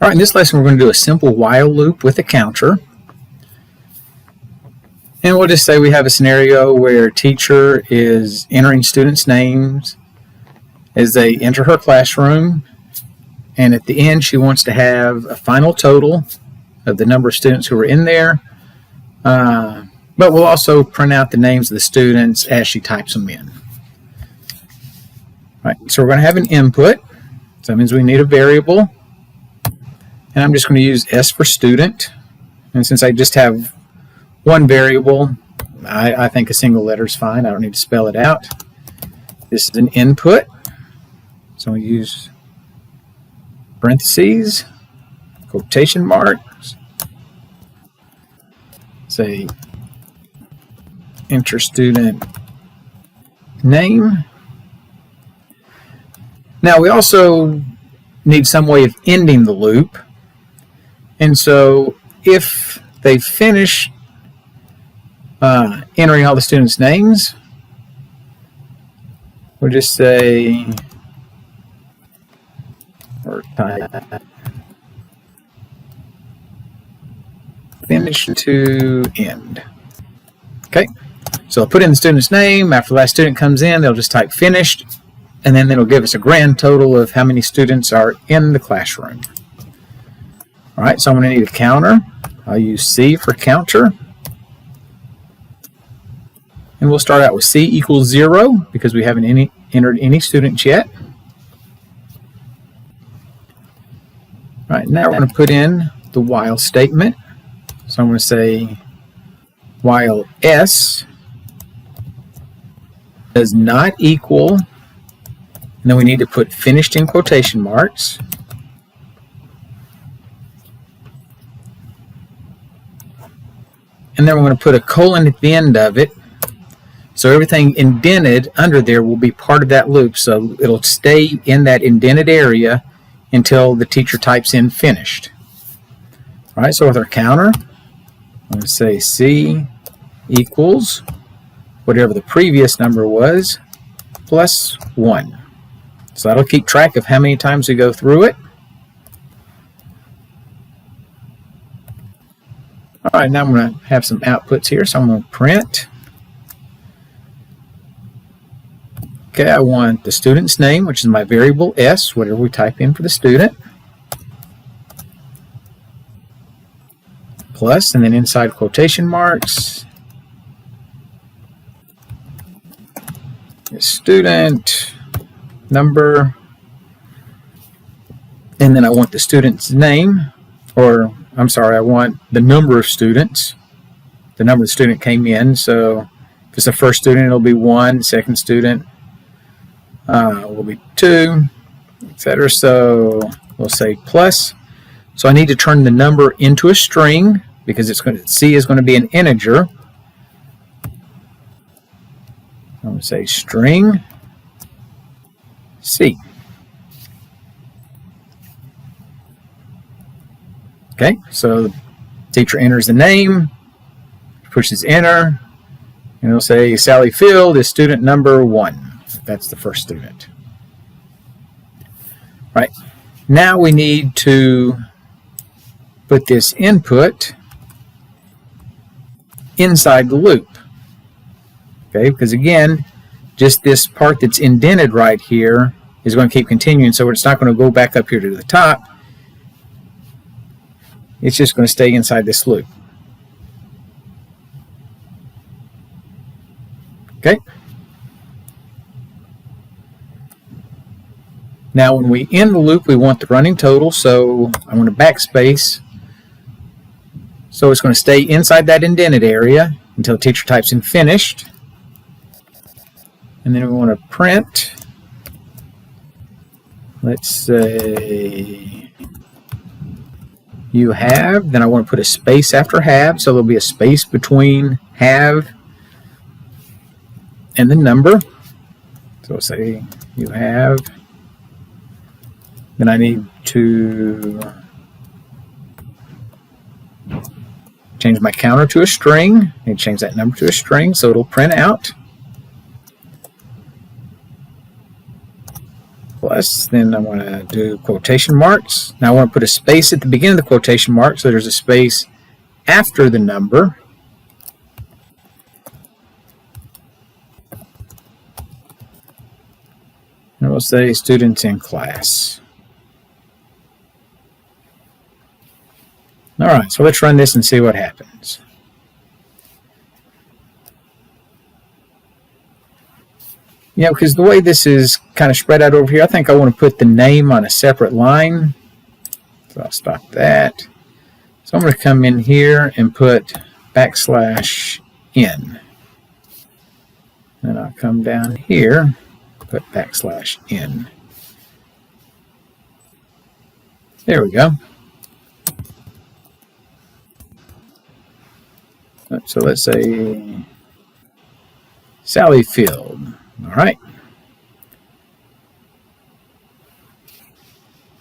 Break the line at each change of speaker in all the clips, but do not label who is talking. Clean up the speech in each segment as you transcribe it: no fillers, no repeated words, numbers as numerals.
All right, in this lesson, we're going to do a simple while loop with a counter. And we'll just say we have a scenario where teacher is entering students' names as they enter her classroom. And at the end, she wants to have a final total of the number of students who are in there. But we'll also print out the names of the students as she types them in. All right, so we're going to have an input. So that means we need a variable. And I'm just going to use S for student. And since I just have one variable, I think a single letter is fine. I don't need to spell it out. This is an input. So we use parentheses, quotation marks, say enter student name. Now we also need some way of ending the loop. And so if they finish entering all the students' names, we'll just say or type finish to end. Okay, so I'll put in the student's name. After the last student comes in, they'll just type finished, and then it'll give us a grand total of how many students are in the classroom. All right, so I'm going to need a counter. I'll use C for counter. And we'll start out with C equals 0 because we haven't entered any students yet. All right, now we're going to put in the while statement. So I'm going to say while S does not equal, and then we need to put finished in quotation marks. And then we're going to put a colon at the end of it. So everything indented under there will be part of that loop. So it'll stay in that indented area until the teacher types in finished. All right, so with our counter, I'm going to say C equals whatever the previous number was plus 1. So that'll keep track of how many times we go through it. All right, now I'm going to have some outputs here, so I'm going to print. Okay, I want the student's name, which is my variable S, whatever we type in for the student, plus, and then inside quotation marks, student number, and then I want the student's name, or I'm sorry, I want the number of students, the number the student came in. So if it's the first student, it'll be 1, second student will be 2, etc. So we'll say plus. So I need to turn the number into a string because it's going to, C is going to be an integer. I'm going to say string C. Okay, so the teacher enters the name, pushes enter, and it'll say Sally Field is student number 1. That's the first student. Right, now we need to put this input inside the loop. Okay, because again, just this part that's indented right here is going to keep continuing, so it's not going to go back up here to the top. It's just going to stay inside this loop. Okay. Now when we end the loop, we want the running total, so I'm going to backspace. So it's going to stay inside that indented area until the teacher types in finished. And then we want to print, let's say you have, then I want to put a space after have, so there'll be a space between have and the number. So we'll say you have, then I need to change my counter to a string. I need to change that number to a string so it'll print out. plus, then I want to do quotation marks. Now I want to put a space at the beginning of the quotation mark, so there's a space after the number. And we'll say students in class. All right, so let's run this and see what happens. Yeah, because the way this is kind of spread out over here, I think I want to put the name on a separate line. So I'll stop that. So I'm going to come in here and put \n. Then I'll come down here, put \n. There we go. So let's say Sally Field. All right.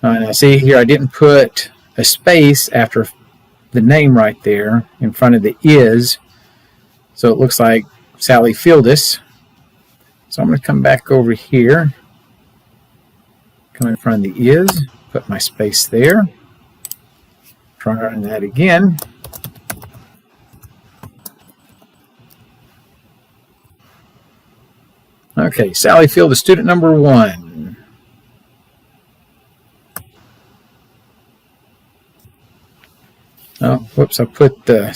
Now see here, I didn't put a space after the name right there in front of the is, so it looks like Sally Fieldis. So I'm going to come back over here, come in front of the is, put my space there, try running that again. Okay, Sally Field is student number 1. Oh, whoops, I put the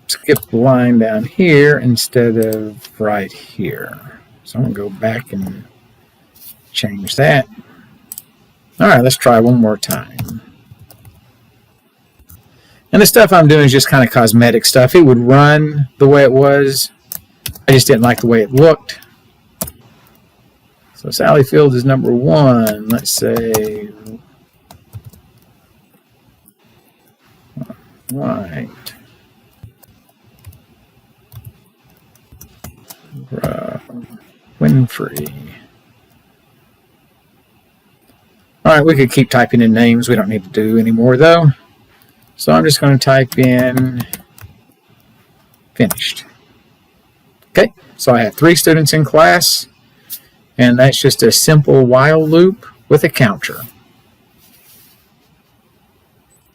skipped line down here instead of right here. So I'm going to go back and change that. All right, let's try one more time. And the stuff I'm doing is just kind of cosmetic stuff. It would run the way it was. I just didn't like the way it looked. So Sally Field is number 1. Let's say right. Winfrey. All right, we could keep typing in names. We don't need to do any more though. So I'm just going to type in finished. Okay, so I have 3 students in class, and that's just a simple while loop with a counter.